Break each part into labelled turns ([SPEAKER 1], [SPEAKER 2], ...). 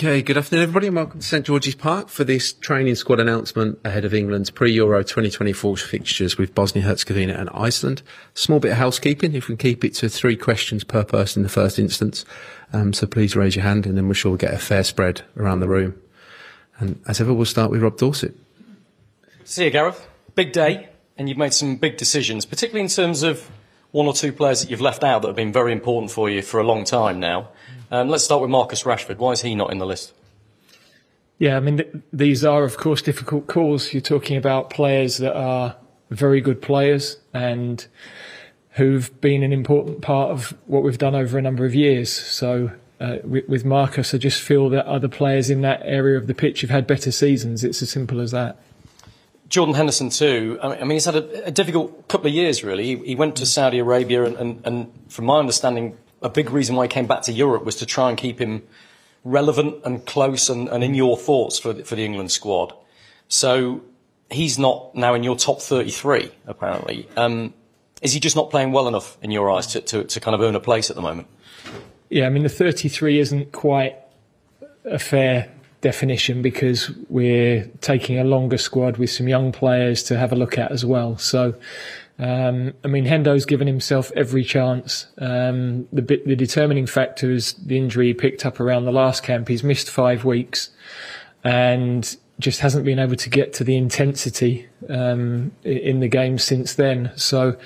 [SPEAKER 1] Okay, good afternoon everybody and welcome to St George's Park for this training squad announcement ahead of England's pre-Euro 2024 fixtures with Bosnia-Herzegovina and Iceland. Small bit of housekeeping, if we can keep it to 3 questions per person in the first instance. So please raise your hand and then we're sure we'll get a fair spread around the room. And as ever, we'll start with Rob Dorset.
[SPEAKER 2] See you, Gareth. Big day, and you've made some big decisions, particularly in terms of 1 or 2 players that you've left out that have been very important for you for a long time now. Let's start with Marcus Rashford. Why is he not in the list?
[SPEAKER 3] Yeah, I mean, these are, of course, difficult calls. You're talking about players that are very good players and who've been an important part of what we've done over a number of years. So with Marcus, I just feel that other players in that area of the pitch have had better seasons. It's as simple as that.
[SPEAKER 2] Jordan Henderson too. I mean, he's had a difficult couple of years, really. He went to Saudi Arabia and from my understanding, a big reason why he came back to Europe was to try and keep him relevant and close and in your thoughts for the England squad. So he's not now in your top 33, apparently. Is he just not playing well enough in your eyes to kind of earn a place at the moment?
[SPEAKER 3] Yeah, I mean, the 33 isn't quite a fair definition because we're taking a longer squad with some young players to have a look at as well. So, I mean, Hendo's given himself every chance. The determining factor is the injury he picked up around the last camp. He's missed 5 weeks and just hasn't been able to get to the intensity in the game since then. So,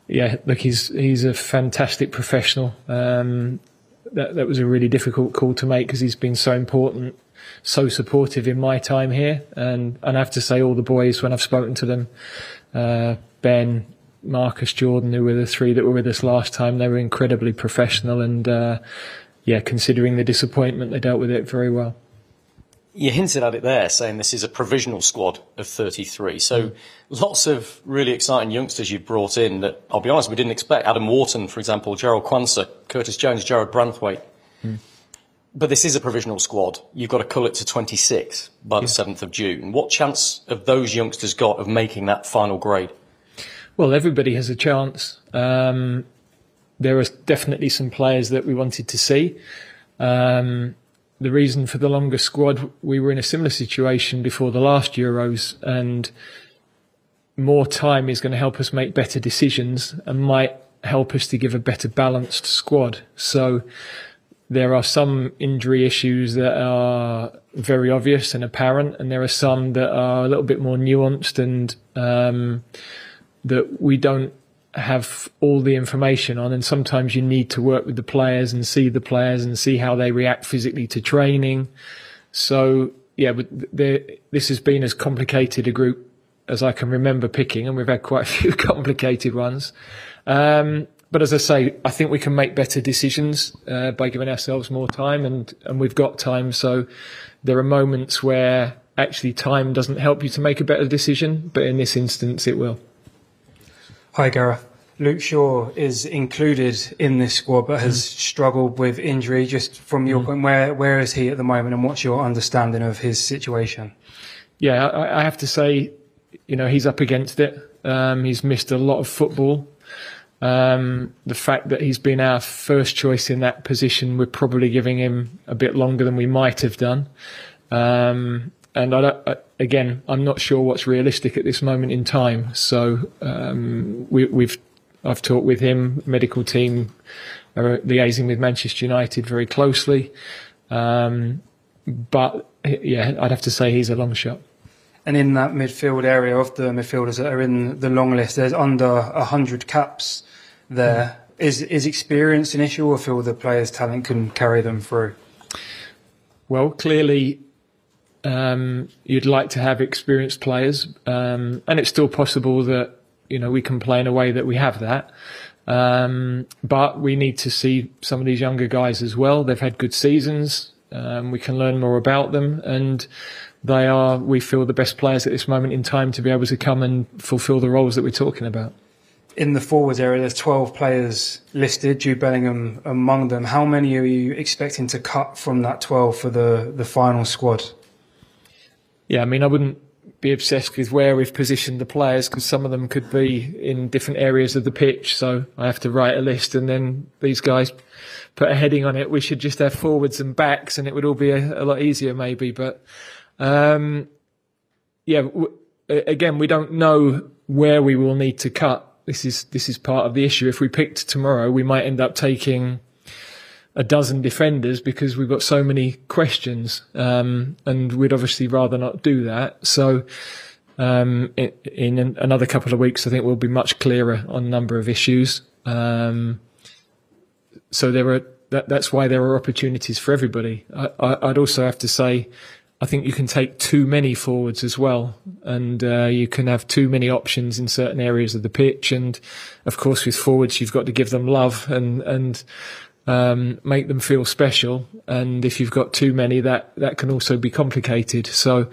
[SPEAKER 3] yeah, look, he's a fantastic professional. That was a really difficult call to make because he's been so important, so supportive in my time here. And I have to say, all the boys, when I've spoken to them, Ben, Marcus, Jordan, who were the 3 that were with us last time, they were incredibly professional and, yeah, considering the disappointment, they dealt with it very well.
[SPEAKER 2] You hinted at it there, saying this is a provisional squad of 33. So lots of really exciting youngsters you've brought in that, I'll be honest, we didn't expect. Adam Wharton, for example, Gerald Quansah, Curtis Jones, Jared Branthwaite. But this is a provisional squad. You've got to cull it to 26 by the 7th of June. What chance have those youngsters got of making that final grade?
[SPEAKER 3] Well, everybody has a chance. There are definitely some players that we wanted to see. The reason for the longer squad, we were in a similar situation before the last Euros, and more time is going to help us make better decisions and might help us to give a better balanced squad. So there are some injury issues that are very obvious and apparent, and there are some that are a little bit more nuanced and that we don't have all the information on, and sometimes you need to work with the players and see how they react physically to training. So yeah, but this has been as complicated a group as I can remember picking, and we've had quite a few complicated ones. But as I say, I think we can make better decisions by giving ourselves more time, and we've got time. So there are moments where actually time doesn't help you to make a better decision, but in this instance it will.
[SPEAKER 4] Hi Gareth. Luke Shaw is included in this squad but has struggled with injury. Just from your point, where is he at the moment and what's your understanding of his situation?
[SPEAKER 3] Yeah, I have to say, you know, he's up against it. He's missed a lot of football. The fact that he's been our first choice in that position, we're probably giving him a bit longer than we might have done. And I'm not sure what's realistic at this moment in time. So I've talked with him, medical team are liaising with Manchester United very closely. But yeah, I'd have to say he's a long shot.
[SPEAKER 4] And in that midfield area of the midfielders that are in the long list, there's under 100 caps there. Is experience an issue, or feel the players' talent can carry them through?
[SPEAKER 3] Well, clearly you'd like to have experienced players, and it's still possible that, you know, we can play in a way that we have that. But we need to see some of these younger guys as well. They've had good seasons. We can learn more about them, and they are, we feel, the best players at this moment in time to be able to come and fulfil the roles that we're talking about.
[SPEAKER 4] In the forwards area, there's 12 players listed, Jude Bellingham among them. How many are you expecting to cut from that 12 for the final squad?
[SPEAKER 3] Yeah, I mean, I wouldn't be obsessed with where we've positioned the players, because some of them could be in different areas of the pitch. So I have to write a list, and then these guys put a heading on it. We should just have forwards and backs, and it would all be a lot easier maybe. But again, we don't know where we will need to cut. This is part of the issue. If we picked tomorrow, we might end up taking a dozen defenders because we've got so many questions, and we'd obviously rather not do that. So in another couple of weeks, I think we'll be much clearer on a number of issues. So that's why there are opportunities for everybody. I'd also have to say, I think you can take too many forwards as well, and you can have too many options in certain areas of the pitch. And of course, with forwards, you've got to give them love and make them feel special. And if you've got too many, that can also be complicated. So,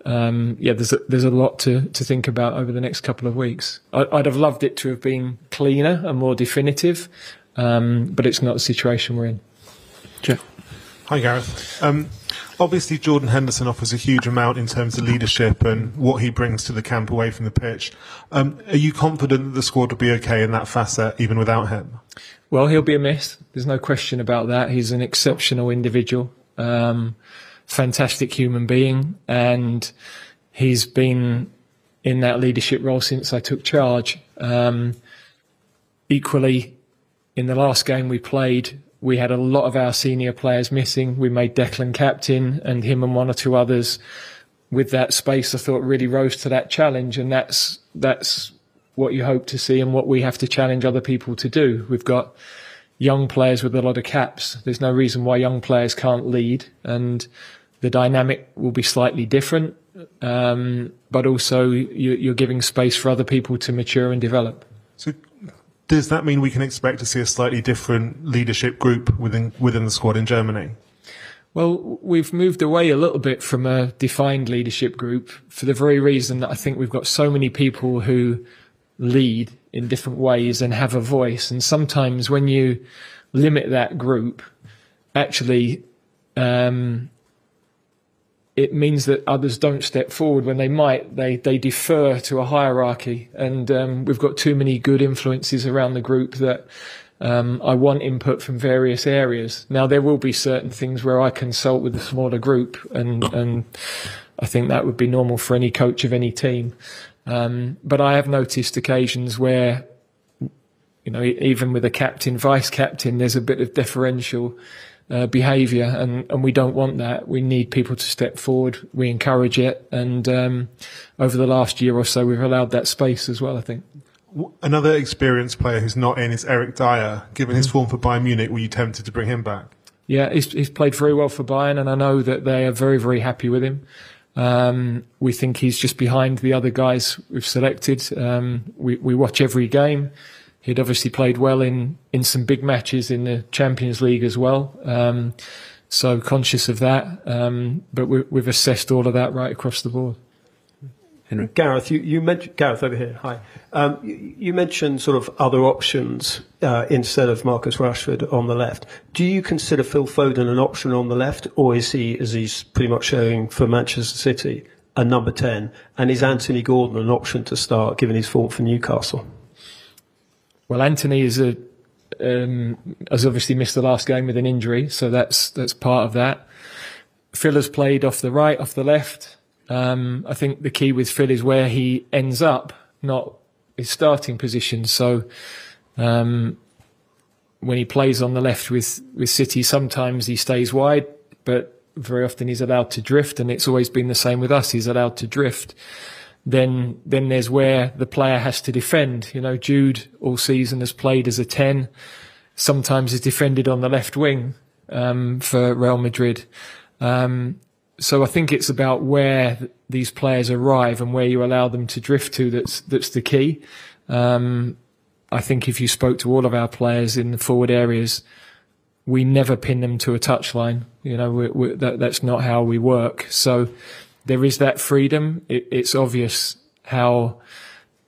[SPEAKER 3] there's a lot to think about over the next couple of weeks. I'd have loved it to have been cleaner and more definitive, but it's not the situation we're in.
[SPEAKER 1] Jeff.
[SPEAKER 5] Hi, Gareth. Obviously, Jordan Henderson offers a huge amount in terms of leadership and what he brings to the camp away from the pitch. Are you confident that the squad will be okay in that facet, even without him?
[SPEAKER 3] Well, he'll be a miss. There's no question about that. He's an exceptional individual, fantastic human being, and he's been in that leadership role since I took charge. Equally, in the last game we played, we had a lot of our senior players missing. We made Declan captain, and him and one or two others with that space, I thought, really rose to that challenge. And that's what you hope to see and what we have to challenge other people to do. We've got young players with a lot of caps. There's no reason why young players can't lead, and the dynamic will be slightly different. But also you're giving space for other people to mature and develop.
[SPEAKER 5] So does that mean we can expect to see a slightly different leadership group within the squad in Germany?
[SPEAKER 3] Well, we've moved away a little bit from a defined leadership group for the very reason that I think we've got so many people who lead in different ways and have a voice. And sometimes when you limit that group, actually, it means that others don't step forward when they might. They defer to a hierarchy. And we've got too many good influences around the group that I want input from various areas. Now, there will be certain things where I consult with a smaller group, and I think that would be normal for any coach of any team. But I have noticed occasions where, even with a captain, vice captain, there's a bit of deferential behaviour, and we don't want that. We need people to step forward. We encourage it, and over the last year or so, we've allowed that space as well, I think.
[SPEAKER 5] Another experienced player who's not in is Eric Dier. Given his form for Bayern Munich, were you tempted to bring him back? Yeah,
[SPEAKER 3] he's played very well for Bayern, and I know that they are very, very happy with him. We think he's just behind the other guys we've selected. We watch every game. He'd obviously played well in some big matches in the Champions League as well. So conscious of that. But we've assessed all of that right across the board.
[SPEAKER 1] Henry.
[SPEAKER 6] Gareth, you mentioned Gareth over here. Hi. You mentioned sort of other options instead of Marcus Rashford on the left. Do you consider Phil Foden an option on the left, or is he, as he's pretty much showing for Manchester City, a number 10? And is Anthony Gordon an option to start, given his form for Newcastle?
[SPEAKER 3] Well, Anthony has obviously missed the last game with an injury, so that's part of that. Phil has played off the right, off the left. I think the key with Phil is where he ends up, not his starting position. So when he plays on the left with City, sometimes he stays wide, but very often he's allowed to drift, and it's always been the same with us. He's allowed to drift. Then there's where the player has to defend. Jude all season has played as a 10. Sometimes he's defended on the left wing for Real Madrid. So I think it's about where these players arrive and where you allow them to drift to that's the key. I think if you spoke to all of our players in the forward areas, we never pin them to a touchline. That's not how we work. So there is that freedom. It's obvious how,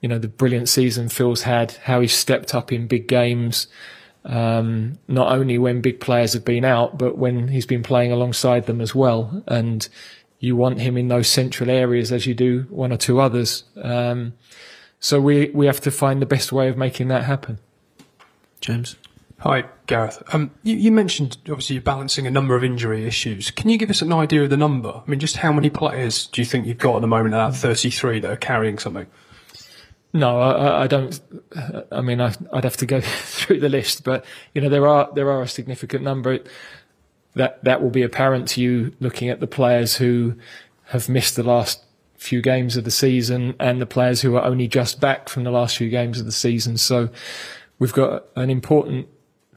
[SPEAKER 3] the brilliant season Phil's had, how he's stepped up in big games, not only when big players have been out, but when he's been playing alongside them as well. And you want him in those central areas as you do one or two others. So we have to find the best way of making that happen.
[SPEAKER 1] James?
[SPEAKER 7] Hi, Gareth. You mentioned, obviously, you're balancing a number of injury issues. Can you give us an idea of the number? I mean, just how many players do you think you've got at the moment at that 33 that are carrying something?
[SPEAKER 3] No, I don't. I mean, I'd have to go through the list, but there are a significant number that will be apparent to you looking at the players who have missed the last few games of the season and the players who are only just back from the last few games of the season. So we've got an important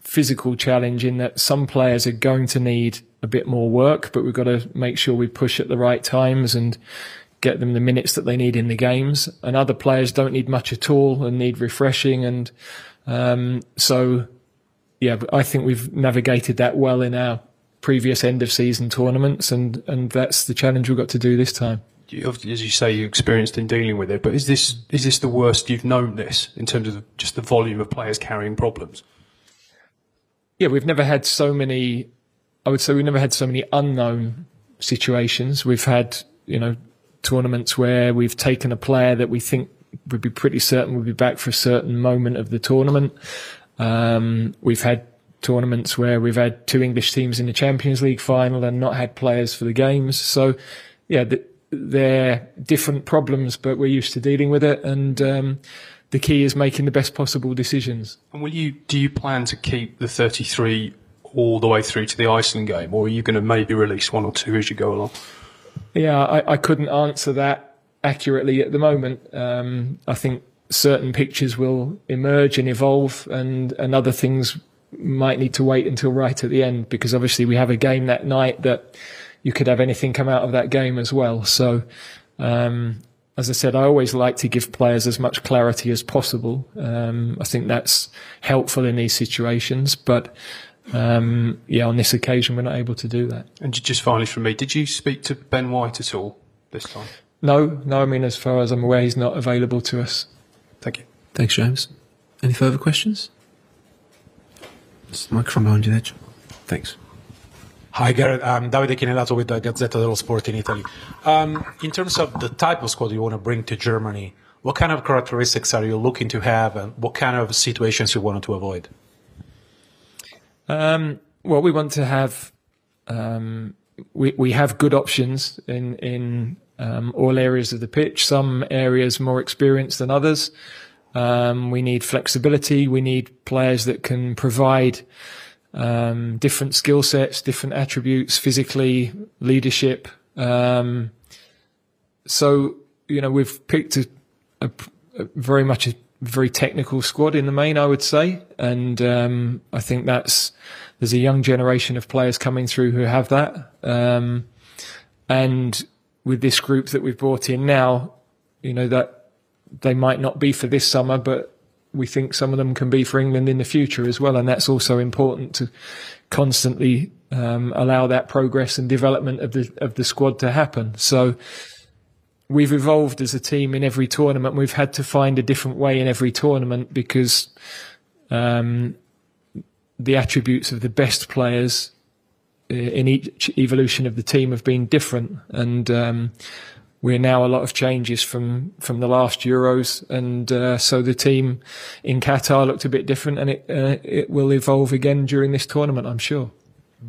[SPEAKER 3] physical challenge in that some players are going to need a bit more work, but we've got to make sure we push at the right times and get them the minutes that they need in the games. And other players don't need much at all and need refreshing. And I think we've navigated that well in our previous end of season tournaments, and that's the challenge we've got to do this time.
[SPEAKER 7] As you say, you're experienced in dealing with it, but is this the worst you've known this in terms of just the volume of players carrying problems?
[SPEAKER 3] Yeah, we've never had so many. I would say we've never had so many unknown situations. We've had tournaments where we've taken a player that we think would be pretty certain would be back for a certain moment of the tournament. We've had tournaments where we've had two English teams in the Champions League final and not had players for the games. So, yeah, they're different problems, but we're used to dealing with it. And the key is making the best possible decisions.
[SPEAKER 7] And do you plan to keep the 33 all the way through to the Iceland game, or are you going to maybe release one or two as you go along?
[SPEAKER 3] Yeah, I couldn't answer that accurately at the moment. I think certain pictures will emerge and evolve, and other things might need to wait until right at the end, because obviously we have a game that night that you could have anything come out of that game as well. So, as I said, I always like to give players as much clarity as possible. I think that's helpful in these situations, but on this occasion we're not able to do that.
[SPEAKER 7] And just finally from me, did you speak to Ben White at all this time?
[SPEAKER 3] No, I mean, as far as I'm aware, he's not available to us.
[SPEAKER 7] Thank you.
[SPEAKER 1] Thanks, James. Any further questions? There's the microphone behind you there. Thanks.
[SPEAKER 8] Hi, Gareth. I'm Davide Chinelato with the Gazzetta dello Sport in Italy. In terms of the type of squad you want to bring to Germany, what kind of characteristics are you looking to have, and what kind of situations you want to avoid?
[SPEAKER 3] Well, we want to have we have good options in all areas of the pitch. Some areas more experienced than others. We need flexibility. We need players that can provide different skill sets, different attributes, physically, leadership. So, we've picked a very technical squad in the main, I would say. And I think there's a young generation of players coming through who have that. And with this group that we've brought in now, that they might not be for this summer, but we think some of them can be for England in the future as well. And that's also important to constantly allow that progress and development of the squad to happen. So we've evolved as a team in every tournament. We've had to find a different way in every tournament because the attributes of the best players in each evolution of the team have been different. And we're now a lot of changes from the last Euros, and so the team in Qatar looked a bit different, and it will evolve again during this tournament, I'm sure.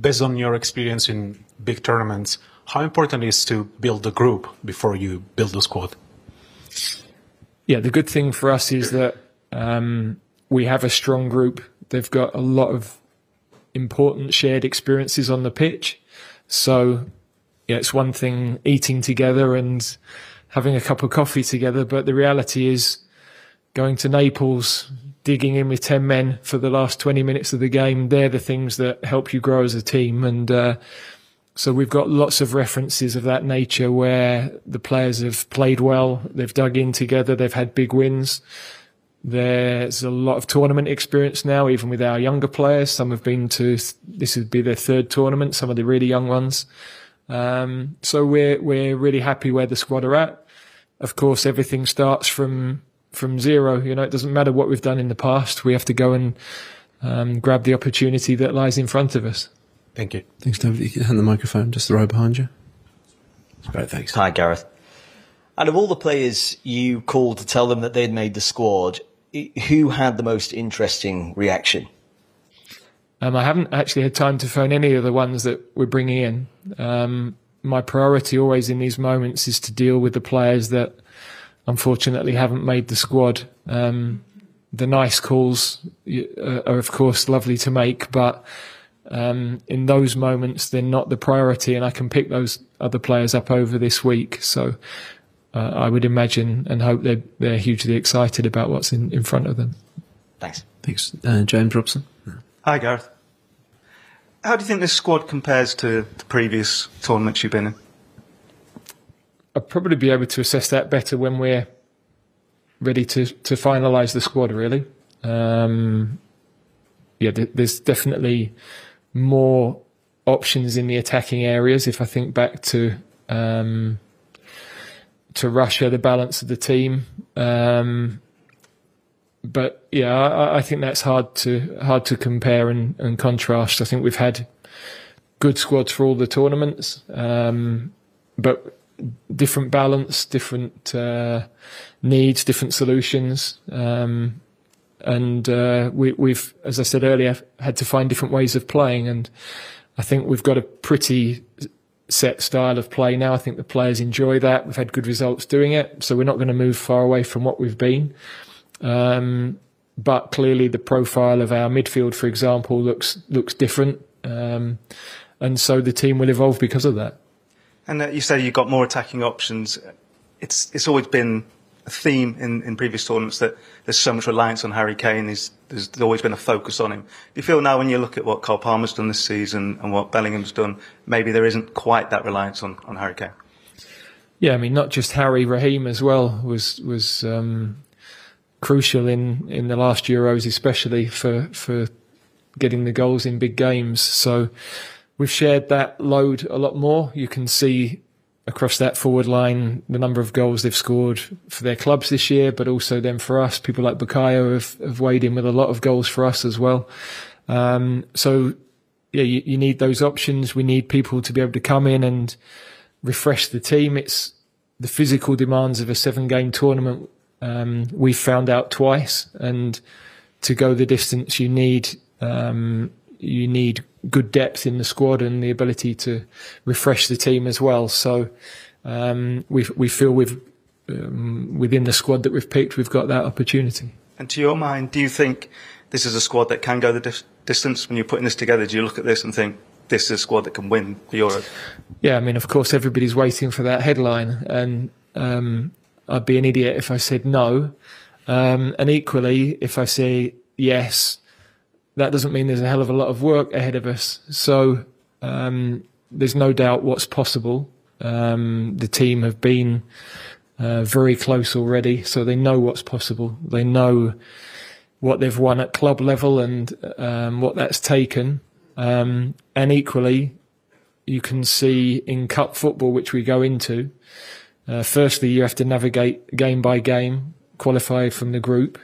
[SPEAKER 8] Based on your experience in big tournaments, how important is to build the group before you build the squad?
[SPEAKER 3] Yeah, the good thing for us is that we have a strong group. They've got a lot of important shared experiences on the pitch, so yeah, it's one thing eating together and having a cup of coffee together, but the reality is going to Naples, digging in with 10 men for the last 20 minutes of the game, they're the things that help you grow as a team. And so we've got lots of references of that nature where the players have played well, they've dug in together, they've had big wins. There's a lot of tournament experience now, even with our younger players. Some have been this would be their third tournament, some of the really young ones. So we're really happy where the squad are at. Of course, everything starts from zero. It doesn't matter what we've done in the past. We have to go and grab the opportunity that lies in front of us.
[SPEAKER 8] Thank you.
[SPEAKER 1] Thanks, David. You can hand the microphone, just the row behind you. Great, thanks.
[SPEAKER 9] Hi, Gareth. Out of all the players you called to tell them that they'd made the squad, who had the most interesting reaction?
[SPEAKER 3] I haven't actually had time to phone any of the ones that we're bringing in. My priority always in these moments is to deal with the players that unfortunately haven't made the squad. The nice calls are of course lovely to make, but in those moments they're not the priority, and I can pick those other players up over this week. So I would imagine and hope they're hugely excited about what's in front of them.
[SPEAKER 9] Thanks.
[SPEAKER 1] James Robson.
[SPEAKER 10] Hi, Gareth. How do you think this squad compares to the previous tournaments you've been in?
[SPEAKER 3] I'll probably be able to assess that better when we're ready to finalise the squad, really. There's definitely more options in the attacking areas. If I think back to Russia, the balance of the team. But yeah, I think that's hard to compare and contrast. I think we've had good squads for all the tournaments, but different balance, different needs, different solutions, and we've, as I said earlier, had to find different ways of playing. And I think we've got a pretty set style of play now. I think the players enjoy that. We've had good results doing it, so we're not going to move far away from what we've been. But clearly the profile of our midfield, for example, looks different, and so the team will evolve because of that.
[SPEAKER 10] And you say you've got more attacking options. It's always been a theme in previous tournaments that there's so much reliance on Harry Kane. There's always been a focus on him. Do you feel now, when you look at what Cole Palmer's done this season and what Bellingham's done, maybe there isn't quite that reliance on Harry Kane?
[SPEAKER 3] Yeah, I mean, not just Harry, Raheem as well was crucial in the last Euros, especially for getting the goals in big games. So we've shared that load a lot more. You can see across that forward line the number of goals they've scored for their clubs this year, but also then for us. People like Bukayo have weighed in with a lot of goals for us as well. So yeah, you need those options. We need people to be able to come in and refresh the team. It's the physical demands of a 7-game tournament. We've found out twice, and to go the distance you need good depth in the squad and the ability to refresh the team as well. So we feel within the squad that we've picked, we've got that opportunity.
[SPEAKER 10] And to your mind, do you think this is a squad that can go the distance? When you're putting this together, do you look at this and think this is a squad that can win the Euros? Yeah,
[SPEAKER 3] I mean, of course, everybody's waiting for that headline, and I'd be an idiot if I said no. And equally, if I say yes, that doesn't mean there's a hell of a lot of work ahead of us. So there's no doubt what's possible. The team have been very close already, so they know what's possible. They know what they've won at club level and what that's taken. And equally, you can see in cup football, which we go into, firstly, you have to navigate game by game, qualify from the group.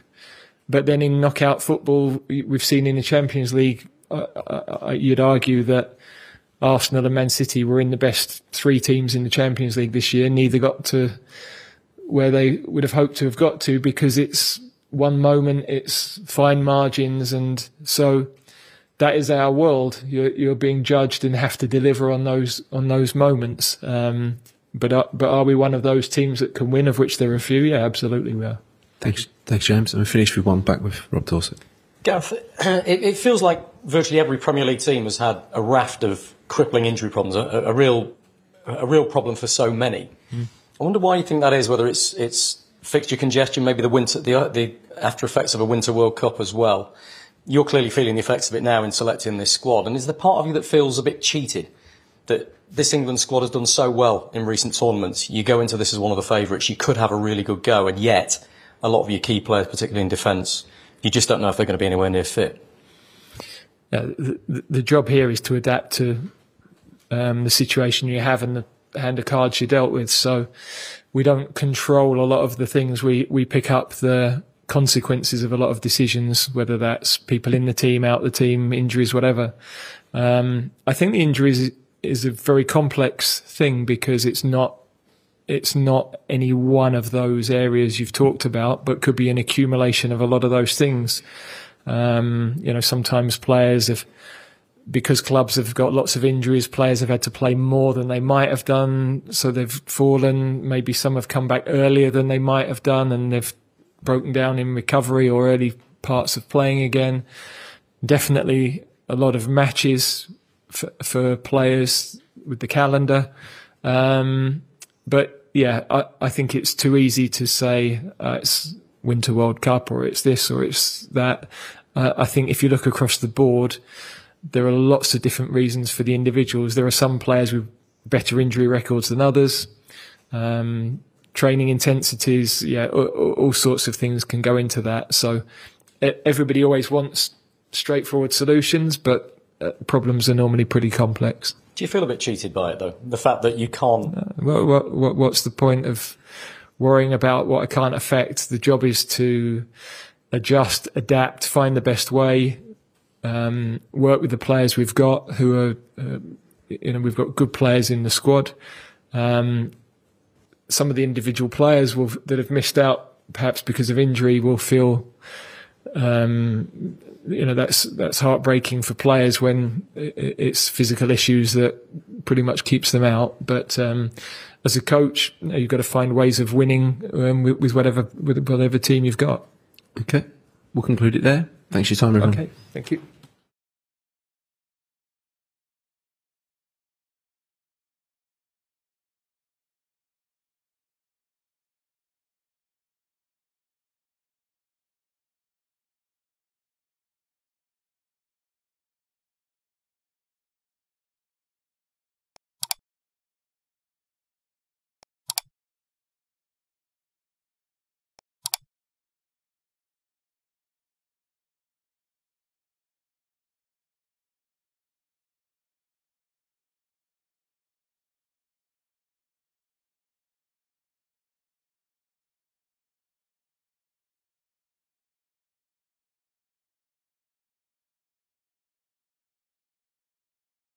[SPEAKER 3] But then in knockout football, we've seen in the Champions League, you'd argue that Arsenal and Man City were in the best 3 teams in the Champions League this year. Neither got to where they would have hoped to have got to, because it's one moment, it's fine margins. And so that is our world. You're being judged and have to deliver on those moments. But are we one of those teams that can win, of which there are a few? Yeah, absolutely we are.
[SPEAKER 1] Thanks, James. And we finish with one back with Rob Dorset.
[SPEAKER 2] Gareth, it feels like virtually every Premier League team has had a raft of crippling injury problems, a real problem for so many. I wonder why you think that is, whether it's fixture congestion, maybe the after effects of a Winter World Cup as well. You're clearly feeling the effects of it now in selecting this squad. And is there part of you that feels a bit cheated that this England squad has done so well in recent tournaments? You go into this as one of the favourites, you could have a really good go, and yet a lot of your key players, particularly in defence, you just don't know if they're going to be anywhere near fit.
[SPEAKER 3] The job here is to adapt to the situation you have and the hand of cards you're dealt with. So we don't control a lot of the things. We pick up the consequences of a lot of decisions, whether that's people in the team, out the team, injuries, whatever. I think the injuries is a very complex thing, because it's not any one of those areas you've talked about, but could be an accumulation of a lot of those things. Sometimes because clubs have got lots of injuries, players have had to play more than they might have done, so they've fallen. Maybe some have come back earlier than they might have done, and they've broken down in recovery or early parts of playing again. Definitely a lot of matches for players with the calendar. But yeah, I think it's too easy to say it's Winter World Cup, or it's this, or it's that. I think if you look across the board, there are lots of different reasons for the individuals. There are some players with better injury records than others. Training intensities, all sorts of things can go into that. So everybody always wants straightforward solutions, but problems are normally pretty complex.
[SPEAKER 2] Do you feel a bit cheated by it, though? The fact that you can't...
[SPEAKER 3] What's the point of worrying about what I can't affect? The job is to adjust, adapt, find the best way, work with the players we've got, who are, we've got good players in the squad. Some of the individual players that have missed out, perhaps because of injury, will feel, that's heartbreaking for players when it's physical issues that pretty much keeps them out. But as a coach, you've got to find ways of winning with whatever team you've got.
[SPEAKER 1] Okay, we'll conclude it there. Thanks for your time, everyone.
[SPEAKER 3] Okay, thank you.